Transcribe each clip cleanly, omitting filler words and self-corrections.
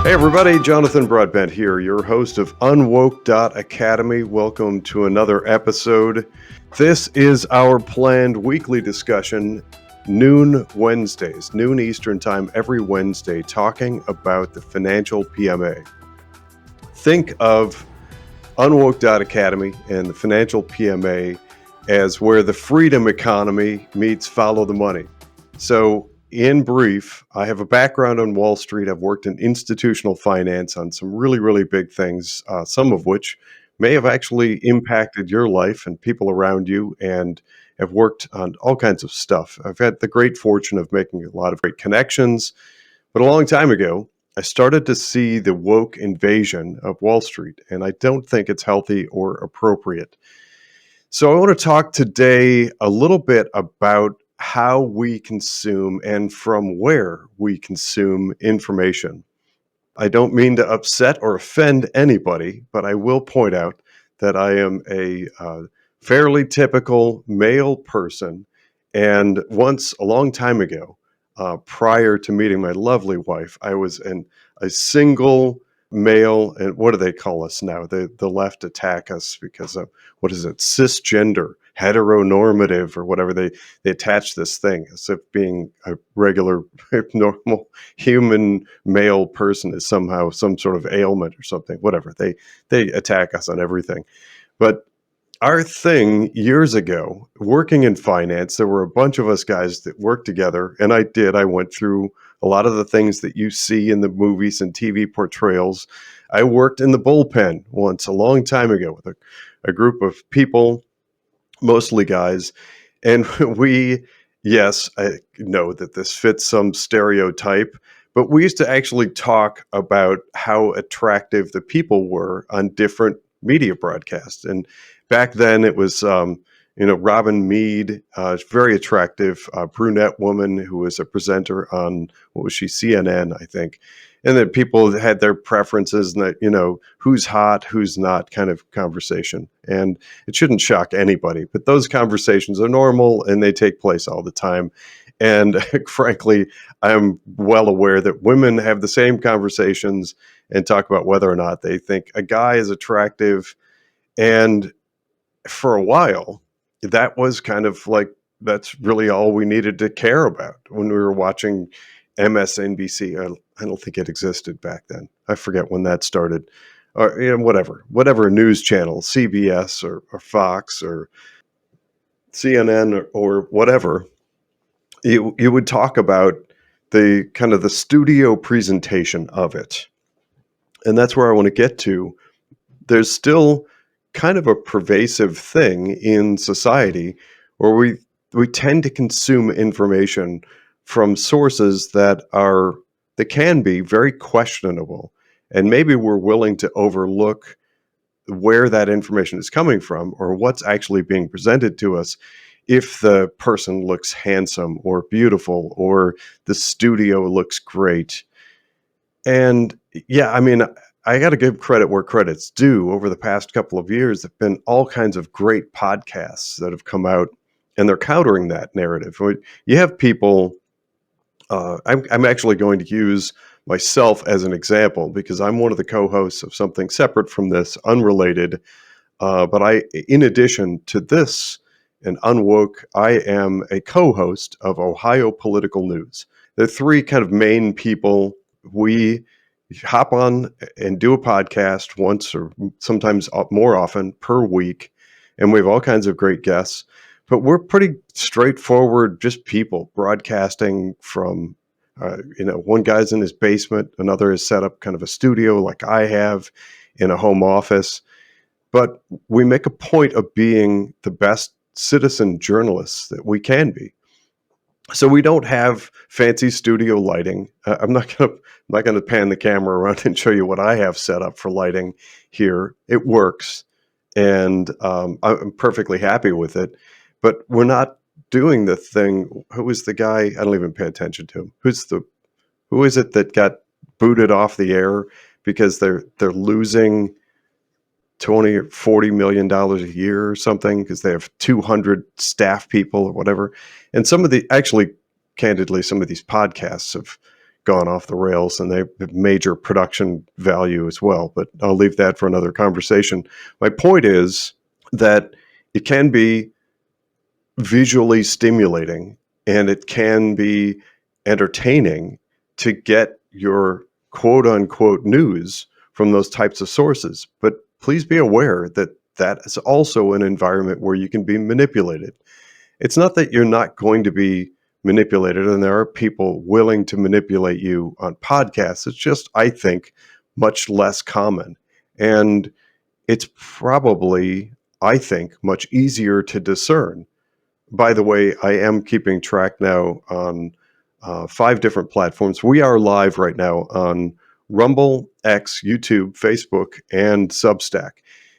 Hey everybody, Jonathan Broadbent here, your host of UnWoke Academy. Welcome to another episode. This is our planned weekly discussion, noon Wednesdays, noon Eastern time every Wednesday, talking about the financial PMA. Think of UnWoke Academy and the financial PMA as where the freedom economy meets follow the money. So in brief, I have a background on Wall Street. I've worked in institutional finance on some really, really big things, some of which may have actually impacted your life and people around you, and have worked on all kinds of stuff. I've had the great fortune of making a lot of great connections, but a long time ago, I started to see the woke invasion of Wall Street, and I don't think it's healthy or appropriate. So I want to talk today a little bit about how we consume and from where we consume information. I don't mean to upset or offend anybody, but I will point out that I am a fairly typical male person. And once, a long time ago, prior to meeting my lovely wife, I was a single male, and what do they call us now? The left attack us because of, what is it, cisgender, heteronormative, or whatever they attach this thing as if being a regular, normal human male person is somehow some sort of ailment or something. Whatever, they attack us on everything. But our thing years ago, working in finance, there were a bunch of us guys that worked together, and I went through a lot of the things that you see in the movies and TV portrayals. I worked in the bullpen once a long time ago with a group of people, mostly guys, and yes, I know that this fits some stereotype, but we used to actually talk about how attractive the people were on different media broadcasts. And back then it was, Robin Meade, very attractive brunette woman who was a presenter on, what was she, CNN, I think. And then people had their preferences and that, who's hot, who's not kind of conversation. And it shouldn't shock anybody, but those conversations are normal and they take place all the time. And frankly, I'm well aware that women have the same conversations and talk about whether or not they think a guy is attractive. And for a while, that was kind of like, that's really all we needed to care about when we were watching MSNBC. I don't think it existed back then. I forget when that started. Or whatever news channel, CBS or Fox or CNN or whatever, you would talk about the kind of the studio presentation of it. And that's where I want to get to. There's still kind of a pervasive thing in society where we tend to consume information from sources that can be very questionable, and maybe we're willing to overlook where that information is coming from or what's actually being presented to us if the person looks handsome or beautiful or the studio looks great. And yeah, I mean, I got to give credit where credit's due. Over the past couple of years, there have been all kinds of great podcasts that have come out, and they're countering that narrative. You have people, I'm actually going to use myself as an example because I'm one of the co-hosts of something separate from this, unrelated. But in addition to this, and UnWoke, I am a co-host of Ohio Political News. There are three kind of main people. We hop on and do a podcast once or sometimes more often per week, and we have all kinds of great guests. But we're pretty straightforward, just people broadcasting from, one guy's in his basement, another has set up kind of a studio like I have in a home office. But we make a point of being the best citizen journalists that we can be. So we don't have fancy studio lighting. I'm not gonna pan the camera around and show you what I have set up for lighting here. It works, and I'm perfectly happy with it. But we're not doing the thing. Who is the guy? I don't even pay attention to him. Who is it that got booted off the air because they're losing $20 or $40 million a year or something because they have 200 staff people or whatever. And candidly, some of these podcasts have gone off the rails, and they have major production value as well. But I'll leave that for another conversation. My point is that it can be visually stimulating and it can be entertaining to get your quote unquote news from those types of sources. But please be aware that that is also an environment where you can be manipulated. It's not that you're not going to be manipulated, and there are people willing to manipulate you on podcasts. It's just, I think, much less common. And it's probably, I think, much easier to discern. By the way, I am keeping track now on 5 different platforms. We are live right now on Rumble, X, YouTube, Facebook, and Substack.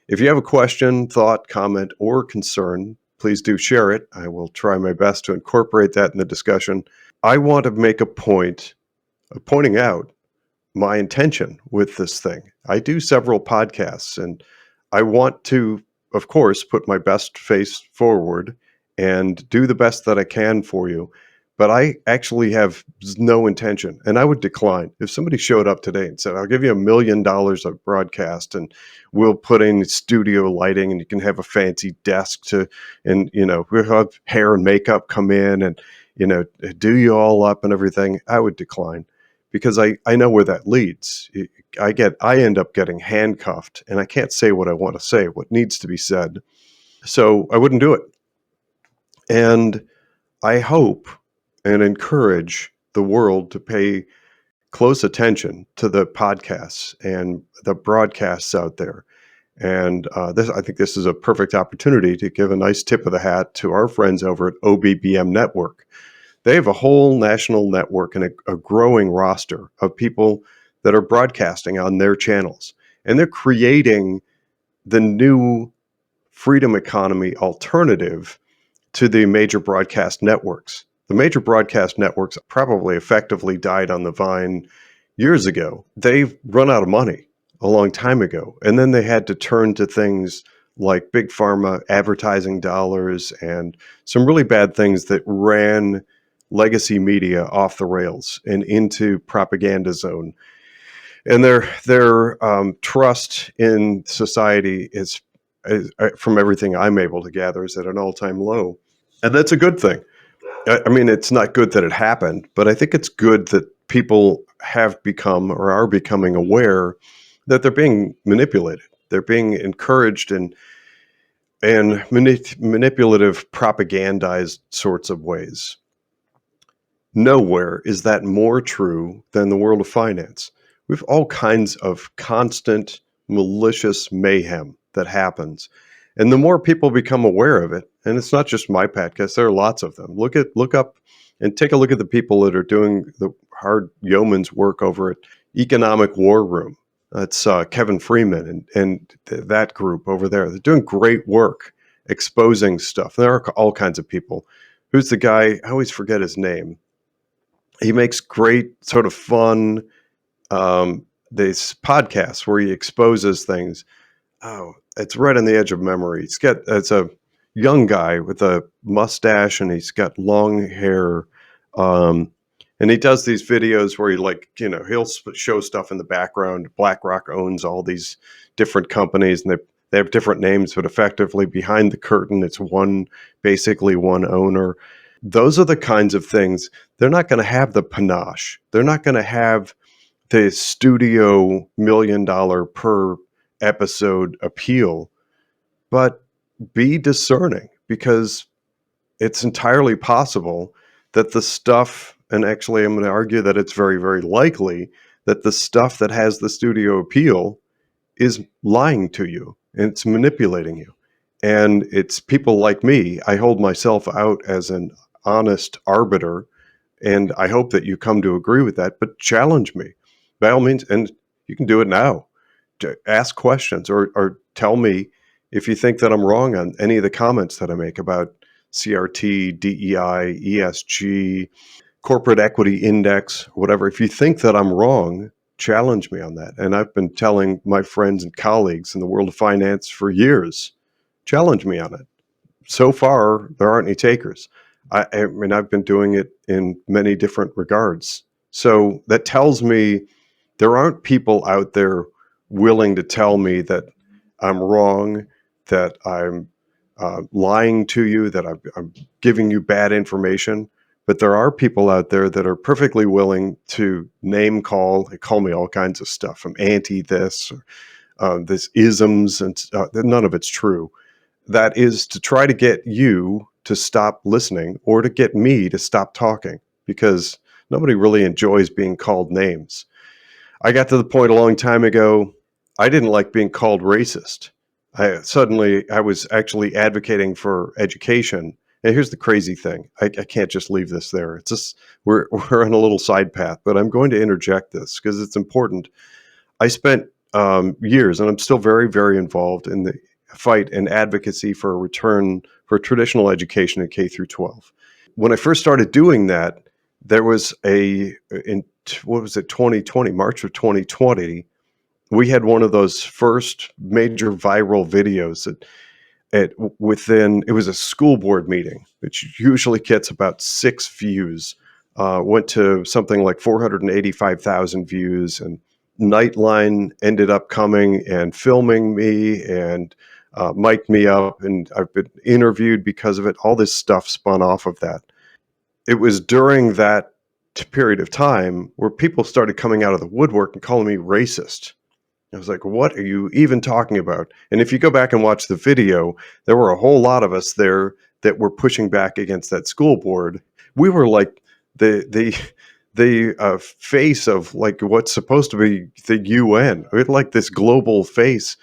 If you have a question, thought, comment, or concern, please do share it. I will try my best to incorporate that in the discussion. I want to make a point of pointing out my intention with this thing. I do several podcasts, and I want to, of course, put my best face forward and do the best that I can for you. But I actually have no intention, and I would decline if somebody showed up today and said, "I'll give you $1 million of broadcast, and we'll put in studio lighting, and you can have a fancy desk to, and we'll have hair and makeup come in, and do you all up and everything." I would decline, because I know where that leads. I end up getting handcuffed, and I can't say what I want to say, what needs to be said. So I wouldn't do it. And I hope and encourage the world to pay close attention to the podcasts and the broadcasts out there. And I think this is a perfect opportunity to give a nice tip of the hat to our friends over at OBBM Network. They have a whole national network and a growing roster of people that are broadcasting on their channels. And they're creating the new freedom economy alternative to the major broadcast networks. The major broadcast networks probably effectively died on the vine years ago. They've run out of money a long time ago. And then they had to turn to things like big pharma advertising dollars and some really bad things that ran legacy media off the rails and into propaganda zone. And their trust in society is, from everything I'm able to gather, is at an all-time low. And that's a good thing. I mean, it's not good that it happened, but I think it's good that people have become or are becoming aware that they're being manipulated. They're being encouraged in manipulative, propagandized sorts of ways. Nowhere is that more true than the world of finance. We have all kinds of constant malicious mayhem that happens. And the more people become aware of it, and it's not just my podcast, there are lots of them. Look up and take a look at the people that are doing the hard yeoman's work over at Economic War Room. That's Kevin Freeman and that group over there. They're doing great work exposing stuff. There are all kinds of people. Who's the guy? I always forget his name. He makes great sort of fun these podcasts where he exposes things. Oh, it's right on the edge of memory. It's a young guy with a mustache, and he's got long hair. And he does these videos where he'll show stuff in the background. BlackRock owns all these different companies, and they have different names, but effectively behind the curtain, it's basically one owner. Those are the kinds of things. They're not going to have the panache. They're not going to have the studio $1 million per episode appeal, but be discerning, because it's entirely possible that the stuff, and actually I'm going to argue that it's very, very likely that the stuff that has the studio appeal is lying to you and it's manipulating you. And it's people like me. I hold myself out as an honest arbiter, and I hope that you come to agree with that, but challenge me by all means. And you can do it now. Ask questions or tell me if you think that I'm wrong on any of the comments that I make about CRT, DEI, ESG, corporate equity index, whatever. If you think that I'm wrong, challenge me on that. And I've been telling my friends and colleagues in the world of finance for years, challenge me on it. So far, there aren't any takers. I mean, I've been doing it in many different regards. So that tells me there aren't people out there willing to tell me that I'm wrong, that I'm lying to you, that I'm giving you bad information. But there are people out there that are perfectly willing to name call. They call me all kinds of stuff. I'm anti this, this isms, and none of it's true. That is to try to get you to stop listening or to get me to stop talking, because nobody really enjoys being called names. I got to the point a long time ago, I didn't like being called racist. I was actually advocating for education. And here's the crazy thing. I can't just leave this there. It's just, we're on a little side path, but I'm going to interject this because it's important. I spent years, and I'm still very, very involved in the fight and advocacy for a return for traditional education in K through 12. When I first started doing that, there was in what was it, 2020, March of 2020, we had one of those first major viral videos it was a school board meeting, which usually gets about 6 views, went to something like 485,000 views, and Nightline ended up coming and filming me and mic'd me up, and I've been interviewed because of it. All this stuff spun off of that. It was during that period of time where people started coming out of the woodwork and calling me racist. I was like, what are you even talking about? And if you go back and watch the video, there were a whole lot of us there that were pushing back against that school board. We were like the face of like what's supposed to be the UN. We had like this global face.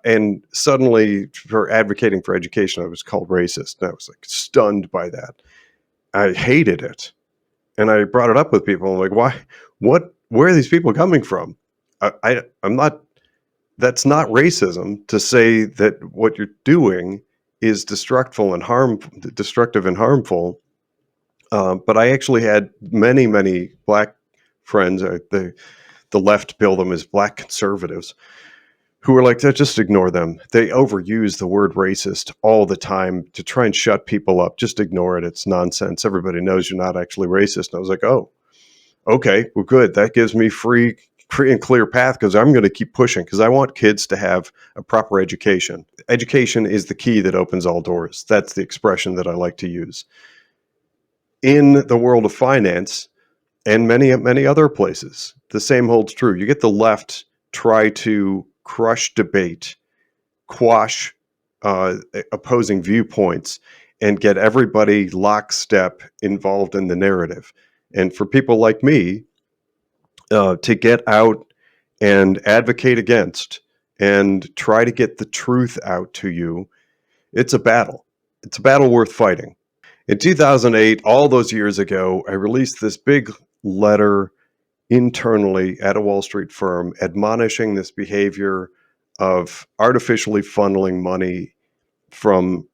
And suddenly, for advocating for education, I was called racist. And I was like stunned by that. I hated it. And I brought it up with people. I'm like, why? Where are these people coming from? I'm not. That's not racism to say that what you're doing is destructive and harmful. But I actually had many black friends. The left bill them as black conservatives who were like, just ignore them. They overuse the word racist all the time to try and shut people up. Just ignore it. It's nonsense. Everybody knows you're not actually racist. And I was like, oh, okay, well, good. That gives me free and clear path, because I'm going to keep pushing, because I want kids to have a proper education. Education is the key that opens all doors. That's the expression that I like to use. In the world of finance and many other places, the same holds true. You get the left try to crush debate, quash opposing viewpoints, and get everybody lockstep involved in the narrative. And for people like me, to get out and advocate against and try to get the truth out to you, it's a battle. It's a battle worth fighting. In 2008, all those years ago, I released this big letter internally at a Wall Street firm admonishing this behavior of artificially funneling money from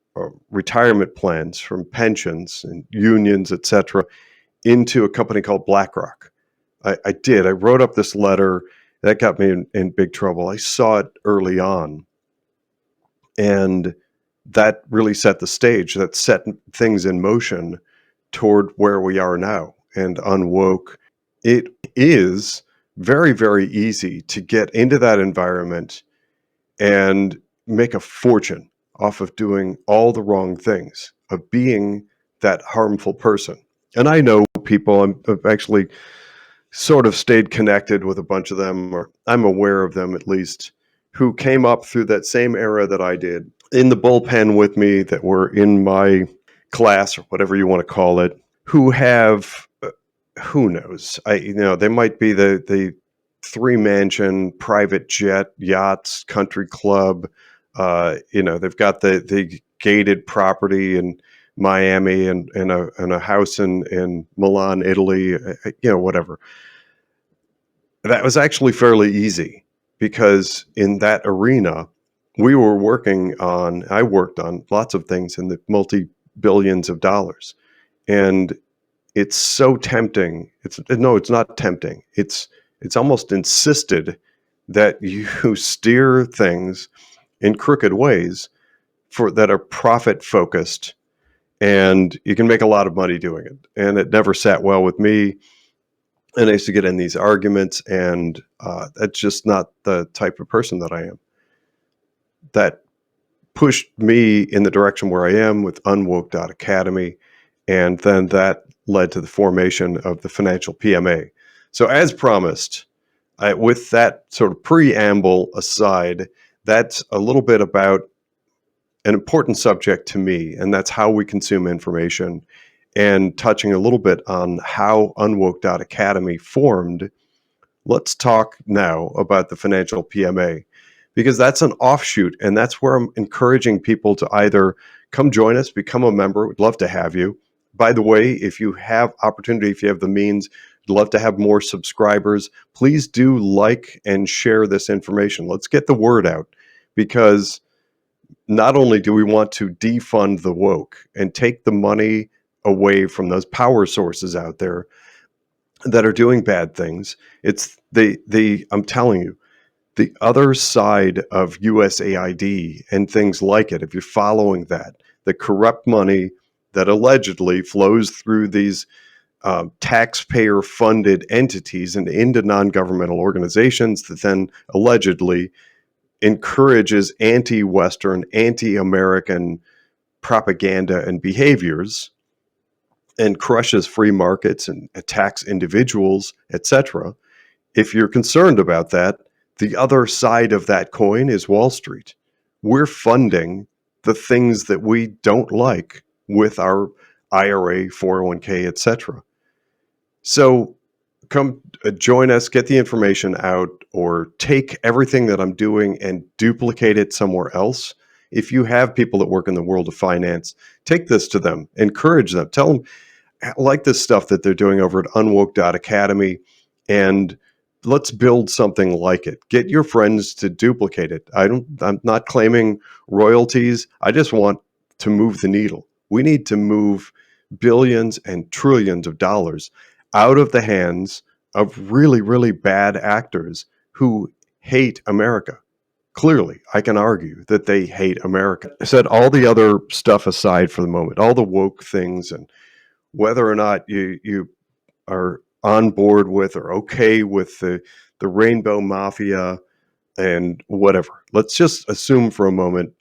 retirement plans, from pensions and unions, etc., into a company called BlackRock. I did. I wrote up this letter that got me in big trouble. I saw it early on, and that really set the stage. That set things in motion toward where we are now. And UnWoke, it is very, very easy to get into that environment and make a fortune off of doing all the wrong things, of being that harmful person. And I know people, I've actually sort of stayed connected with a bunch of them, or I'm aware of them at least, who came up through that same era that I did, in the bullpen with me, that were in my class, or whatever you want to call it, who have, who knows, they might be the 3-mansion private jet yachts country club. They've got the gated property in Miami and a house in Milan, Italy, whatever. That was actually fairly easy, because in that arena, I worked on lots of things in the multi-billions of dollars. And it's so tempting. It's not tempting. It's almost insisted that you steer things in crooked ways that are profit focused, and you can make a lot of money doing it. And it never sat well with me. And I used to get in these arguments, and that's just not the type of person that I am. That pushed me in the direction where I am with UnWoke.academy, and then that led to the formation of the Financial PMA. So, as promised, with that sort of preamble aside, that's a little bit about an important subject to me, and that's how we consume information, and touching a little bit on how UnWoke.academy formed. Let's talk now about the Financial PMA, because that's an offshoot, and that's where I'm encouraging people to either come join us, become a member. We'd love to have you. By the way, if you have opportunity, if you have the means, we'd love to have more subscribers. Please do like and share this information. Let's get the word out, because not only do we want to defund the woke and take the money away from those power sources out there that are doing bad things, it's the I'm telling you, the other side of USAID and things like it, if you're following that, the corrupt money that allegedly flows through these taxpayer funded entities and into non-governmental organizations that then allegedly encourages anti-Western, anti-American propaganda and behaviors, and crushes free markets and attacks individuals, etc. If you're concerned about that, the other side of that coin is Wall Street. We're funding the things that we don't like with our IRA, 401k, etc. So come join us, get the information out, or take everything that I'm doing and duplicate it somewhere else. If you have people that work in the world of finance, take this to them, encourage them, tell them, like this stuff that they're doing over at unwoke.academy, and let's build something like it. Get your friends to duplicate it. I'm not claiming royalties. I just want to move the needle. We need to move billions and trillions of dollars out of the hands of really, really bad actors who hate America. Clearly, I can argue that they hate America. I said all the other stuff aside for the moment, all the woke things, and whether or not you are on board with or okay with the rainbow mafia and whatever. Let's just assume for a moment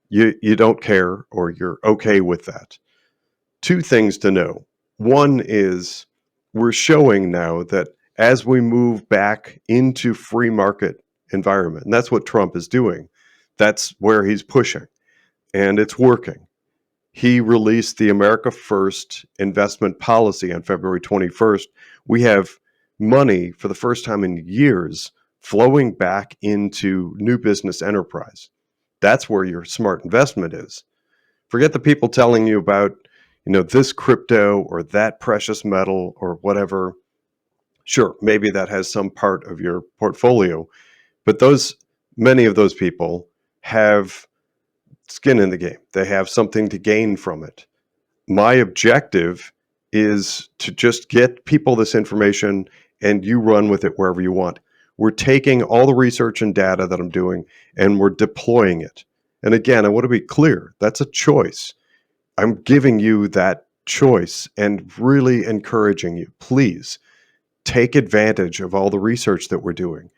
you don't care, or you're okay with that. Two things to know. One is, we're showing now that as we move back into free market environment, and that's what Trump is doing, that's where he's pushing, and it's working. He released the America First investment policy on February 21st. We have money for the first time in years flowing back into new business enterprise. That's where your smart investment is. Forget the people telling you about, this crypto or that precious metal or whatever. Sure, maybe that has some part of your portfolio, but many of those people have skin in the game. They have something to gain from it. My objective is to just get people this information, and you run with it wherever you want. We're taking all the research and data that I'm doing, and we're deploying it. And again, I want to be clear, that's a choice. I'm giving you that choice and really encouraging you. Please take advantage of all the research that we're doing.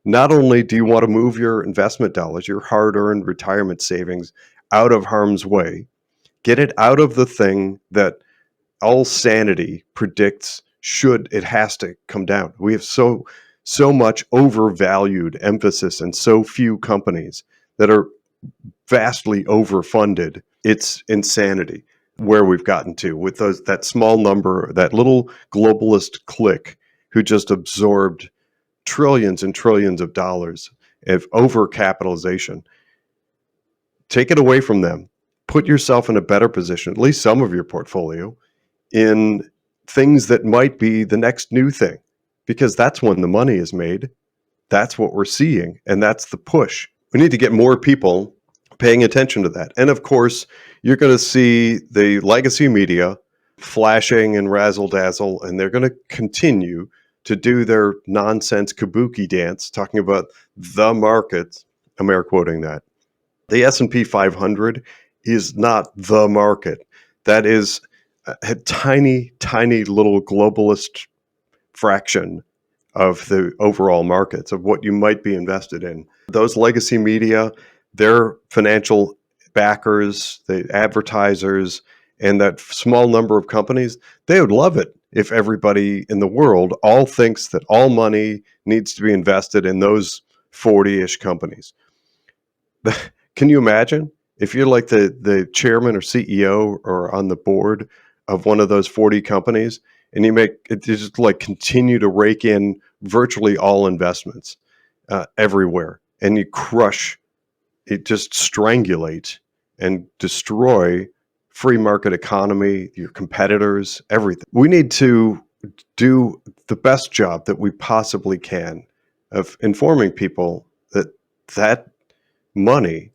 Not only do you want to move your investment dollars, your hard-earned retirement savings, out of harm's way, get it out of the thing that all sanity predicts it has to come down. We have so much overvalued emphasis and so few companies that are vastly overfunded. It's insanity where we've gotten to with that small number, that little globalist clique who just absorbed trillions and trillions of dollars of overcapitalization. Take it away from them. Put yourself in a better position, at least some of your portfolio, in things that might be the next new thing, because that's when the money is made. That's what we're seeing, and that's the push. We need to get more people paying attention to that. And of course, you're going to see the legacy media flashing and razzle dazzle, and they're going to continue to do their nonsense kabuki dance, talking about the markets. I'm air quoting that. The S&P 500 is not the market. That is a tiny, tiny little globalist fraction of the overall markets of what you might be invested in. Those legacy media, their financial backers, the advertisers, and that small number of companies, they would love it if everybody in the world all thinks that all money needs to be invested in those 40-ish companies. Can you imagine if you're like the chairman or CEO or on the board of one of those 40 companies and you make it just like continue to rake in virtually all investments everywhere and you crush it, just strangulate and destroy free market economy, your competitors, everything. We need to do the best job that we possibly can of informing people that that money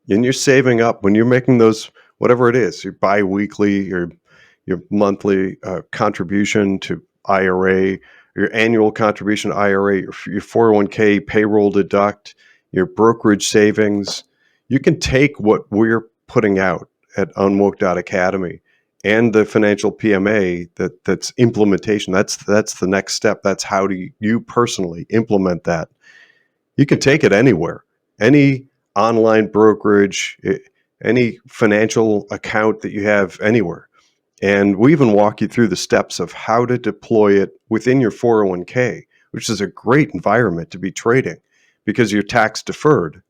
and you're saving up when you're making those, whatever it is, your biweekly, your monthly contribution to IRA, your annual contribution to IRA, your 401k payroll deduct, your brokerage savings. You can take what we're putting out at UnWoke.academy and the financial PMA that's implementation. That's the next step. That's how do you personally implement that. You can take it anywhere, any online brokerage, any financial account that you have anywhere. And we even walk you through the steps of how to deploy it within your 401k, which is a great environment to be trading because you're tax deferred.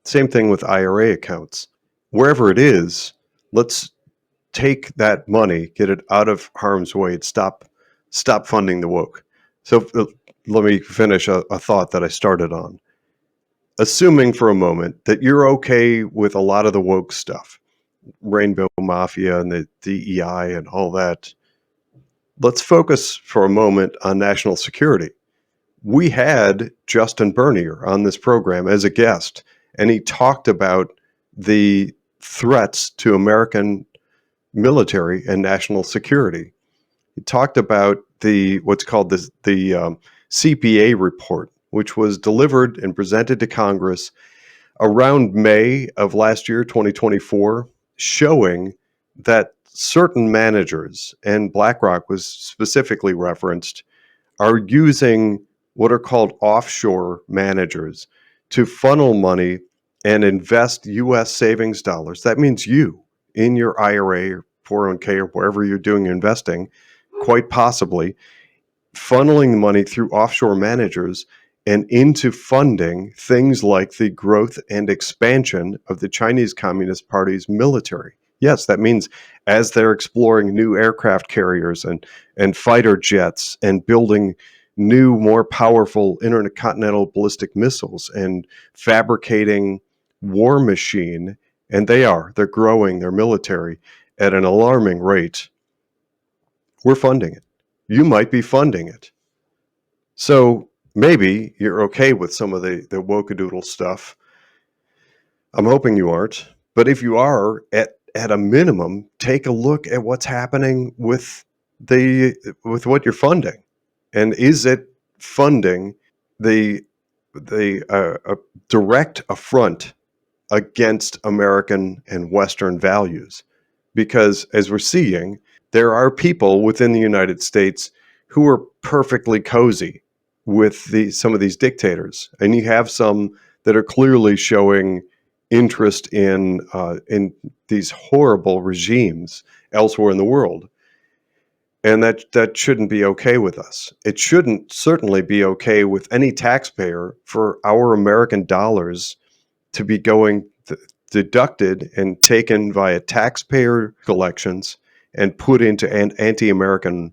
Same thing with IRA accounts. Wherever it is, let's take that money, get it out of harm's way, and stop funding the woke. So let me finish a thought that I started on. Assuming for a moment that you're okay with a lot of the woke stuff, Rainbow Mafia and the DEI and all that, let's focus for a moment on national security. We had Justin Bernier on this program as a guest, and he talked about the threats to American military and national security. He talked about what's called the CPA report, which was delivered and presented to Congress around May of last year, 2024, showing that certain managers, and BlackRock was specifically referenced, are using what are called offshore managers to funnel money and invest U.S. savings dollars. That means you in your IRA or 401k or wherever you're doing investing, quite possibly funneling the money through offshore managers and into funding things like the growth and expansion of the Chinese Communist Party's military. Yes, that means as they're exploring new aircraft carriers and fighter jets and building new, more powerful intercontinental ballistic missiles and fabricating war machine, and they're growing their military at an alarming rate. We're funding it. You might be funding it. So maybe you're okay with some of the wokadoodle stuff. I'm hoping you aren't. But if you are, at a minimum, take a look at what's happening with what you're funding, and is it funding the direct affront against American and Western values? Because as we're seeing, there are people within the United States who are perfectly cozy with some of these dictators, and you have some that are clearly showing interest in these horrible regimes elsewhere in the world, and that shouldn't be okay with us. It shouldn't certainly be okay with any taxpayer for our American dollars to be going deducted and taken via taxpayer collections and put into anti-American,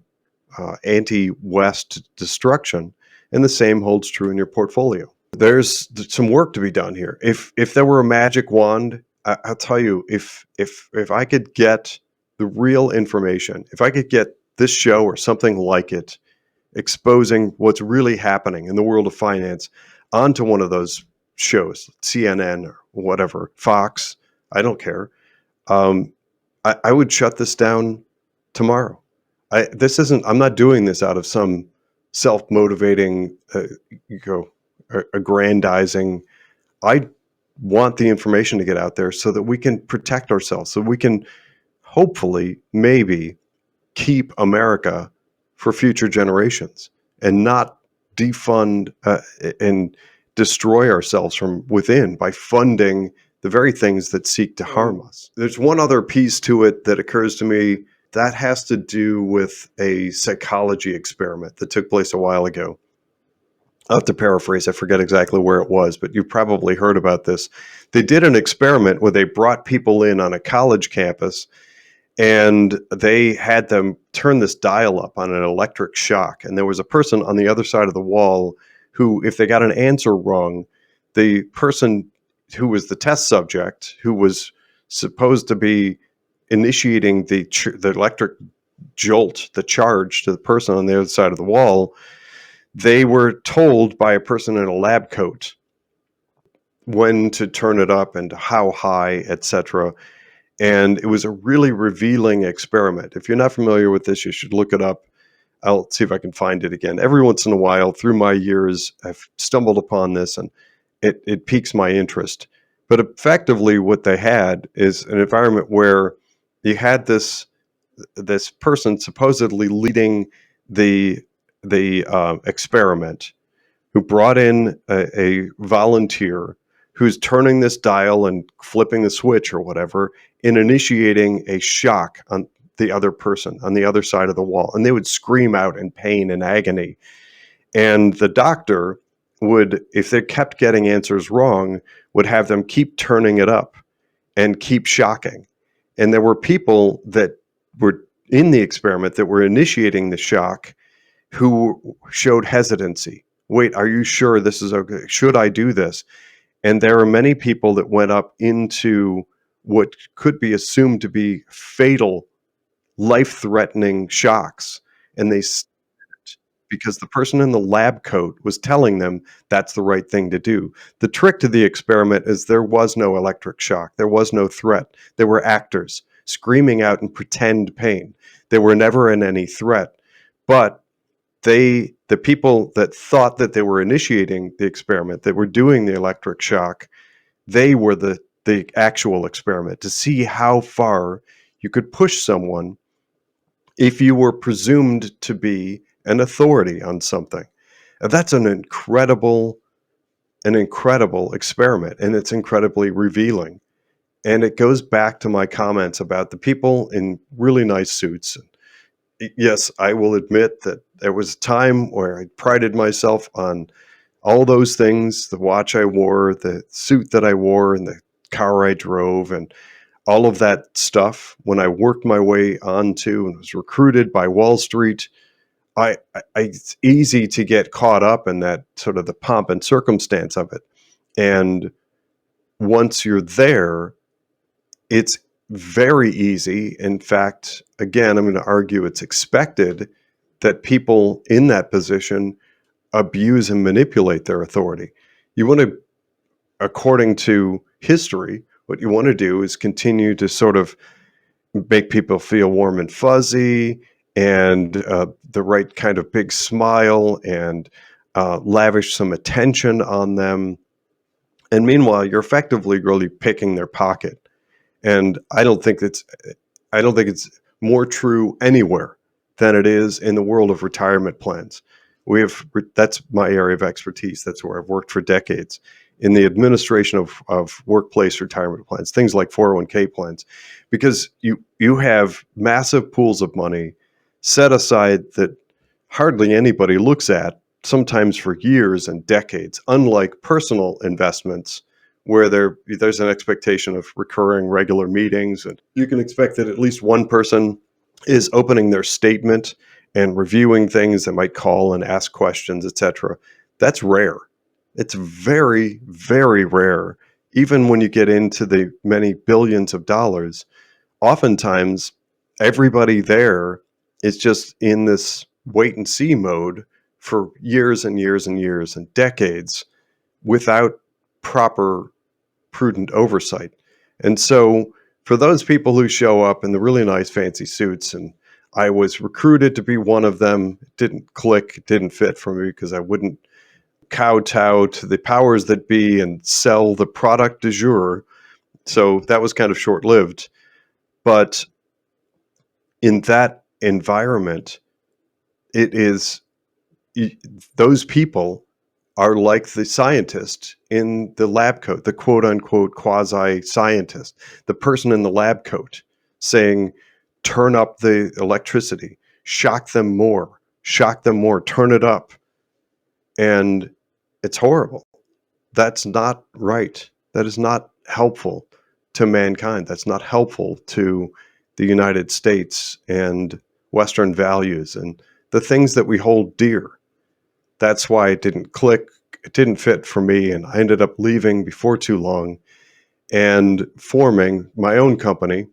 anti-West destruction. And the same holds true in your portfolio. There's some work to be done here. If there were a magic wand, I'll tell you, if I could get the real information, if I could get this show or something like it exposing what's really happening in the world of finance onto one of those shows, CNN or whatever, Fox, I don't care. I would shut this down tomorrow. I'm not doing this out of some self-motivating, aggrandizing. I want the information to get out there so that we can protect ourselves, so we can hopefully, maybe, keep America for future generations. and not defund and destroy ourselves from within by funding the very things that seek to harm us. There's one other piece to it that occurs to me that has to do with a psychology experiment that took place a while ago. I'll have to paraphrase, I forget exactly where it was, but you've probably heard about this. They did an experiment where they brought people in on a college campus and they had them turn this dial up on an electric shock. And there was a person on the other side of the wall who, if they got an answer wrong, the person who was the test subject, who was supposed to be initiating the electric jolt, the charge to the person on the other side of the wall, they were told by a person in a lab coat when to turn it up and how high, etc. And it was a really revealing experiment. If you're not familiar with this, you should look it up. I'll see if I can find it again. Every once in a while, through my years, I've stumbled upon this, and it piques my interest. But effectively, what they had is an environment where you had this person supposedly leading the experiment, who brought in a volunteer who's turning this dial and flipping the switch or whatever, and initiating a shock on the other person on the other side of the wall. And they would scream out in pain and agony. And the doctor would, if they kept getting answers wrong, would have them keep turning it up and keep shocking. And there were people that were in the experiment that were initiating the shock who showed hesitancy. Wait, are you sure this is okay? Should I do this? And there are many people that went up into what could be assumed to be fatal, life-threatening shocks. And they stopped because the person in the lab coat was telling them that's the right thing to do. The trick to the experiment is there was no electric shock. There was no threat. There were actors screaming out in pretend pain. They were never in any threat. But the people that thought that they were initiating the experiment, that were doing the electric shock, they were the actual experiment to see how far you could push someone if you were presumed to be an authority on something. And that's an incredible experiment, and it's incredibly revealing. And it goes back to my comments about the people in really nice suits. Yes, I will admit that there was a time where I prided myself on all those things, the watch I wore, the suit that I wore, and the car I drove, and all of that stuff. When I worked my way onto and was recruited by Wall Street, it's easy to get caught up in that sort of the pomp and circumstance of it. And once you're there, it's very easy. In fact, again, I'm going to argue it's expected that people in that position abuse and manipulate their authority. You want to, according to history, what you want to do is continue to sort of make people feel warm and fuzzy and the right kind of big smile and lavish some attention on them. And meanwhile, you're effectively really picking their pocket. And I don't think it's more true anywhere than it is in the world of retirement plans. That's my area of expertise. That's where I've worked for decades in the administration of workplace retirement plans, things like 401k plans, because you have massive pools of money set aside that hardly anybody looks at, sometimes for years and decades, unlike personal investments where there's an expectation of recurring regular meetings, and you can expect that at least one person is opening their statement and reviewing things that might call and ask questions, etc. That's rare. It's very, very rare. Even when you get into the many billions of dollars, oftentimes everybody there is just in this wait and see mode for years and years and years and decades without proper prudent oversight. And so for those people who show up in the really nice fancy suits, and I was recruited to be one of them, it didn't click, it didn't fit for me because I wouldn't kowtow to the powers that be and sell the product du jour. So that was kind of short-lived. But in that environment, it is those people are like the scientist in the lab coat, the quote unquote quasi scientist, the person in the lab coat saying, turn up the electricity, shock them more, turn it up. And it's horrible. That's not right. That is not helpful to mankind. That's not helpful to the United States and Western values and the things that we hold dear. That's why it didn't click. It didn't fit for me. And I ended up leaving before too long and forming my own company.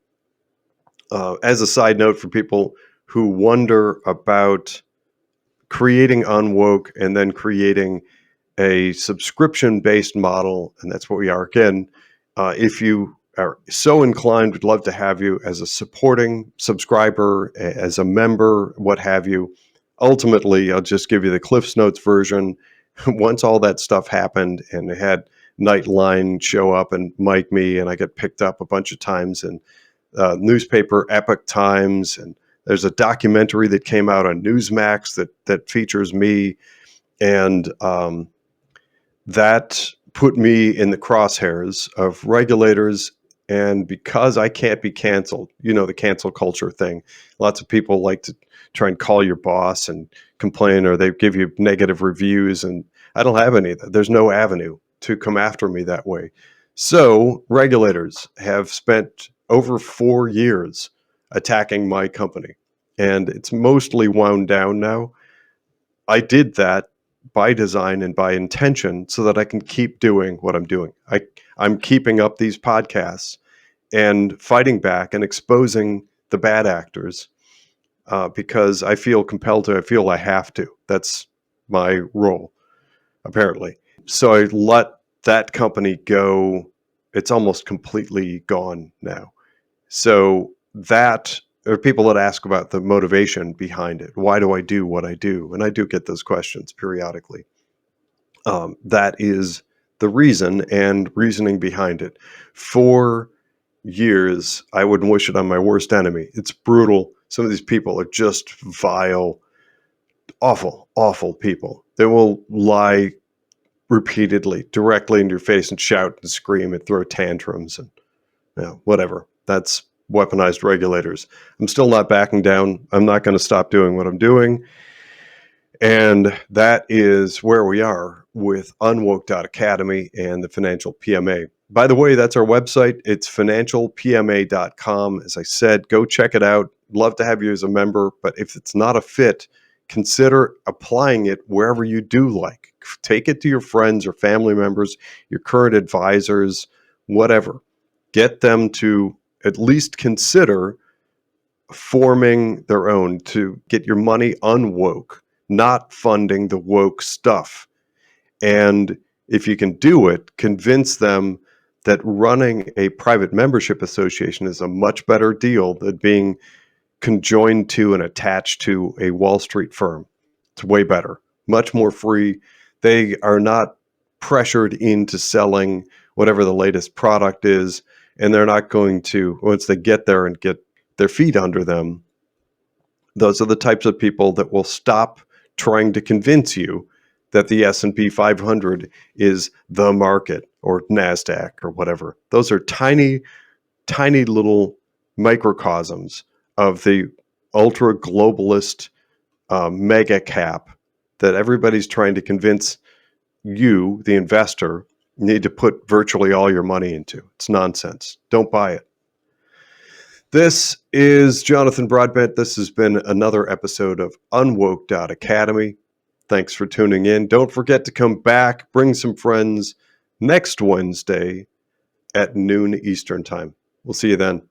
As a side note for people who wonder about creating UnWoke and then creating a subscription-based model, and that's what we are. Again, if you are so inclined, we'd love to have you as a supporting subscriber, as a member, what have you. Ultimately, I'll just give you the Cliff's Notes version. Once all that stuff happened and it had Nightline show up and mic me, and I got picked up a bunch of times in newspaper Epoch Times, and there's a documentary that came out on Newsmax that features me, and that put me in the crosshairs of regulators. And because I can't be canceled, the cancel culture thing, lots of people like to try and call your boss and complain, or they give you negative reviews. And I don't have any of that. There's no avenue to come after me that way. So regulators have spent over 4 years attacking my company, and it's mostly wound down now. I did that by design and by intention so that I can keep doing what I'm doing. I'm keeping up these podcasts and fighting back and exposing the bad actors because I feel compelled to. I feel I have to. That's my role, apparently. So I let that company go. It's almost completely gone now. So that there are people that ask about the motivation behind it. Why do I do what I do? And I do get those questions periodically. That is the reason and reasoning behind it. For years, I wouldn't wish it on my worst enemy. It's brutal. Some of these people are just vile, awful, awful people. They will lie repeatedly, directly in your face, and shout and scream and throw tantrums and whatever. That's weaponized regulators. I'm still not backing down. I'm not going to stop doing what I'm doing. And that is where we are with UnWoke.academy and the Financial PMA. By the way, that's our website. It's financialpma.com. As I said, go check it out. Love to have you as a member, but if it's not a fit, consider applying it wherever you do like. Take it to your friends or family members, your current advisors, whatever. Get them to at least consider forming their own, to get your money unwoke, not funding the woke stuff. And if you can do it, convince them that running a private membership association is a much better deal than being conjoined to and attached to a Wall Street firm. It's way better, much more free. They are not pressured into selling whatever the latest product is, and they're not going to, once they get there and get their feet under them, those are the types of people that will stop trying to convince you that the S&P 500 is the market or NASDAQ or whatever. Those are tiny, tiny little microcosms of the ultra globalist mega cap that everybody's trying to convince you, the investor, need to put virtually all your money into. It's nonsense. Don't buy it. This is Jonathan Broadbent. This has been another episode of UnWoke.academy. Thanks for tuning in. Don't forget to come back, bring some friends next Wednesday at noon Eastern Time. We'll see you then.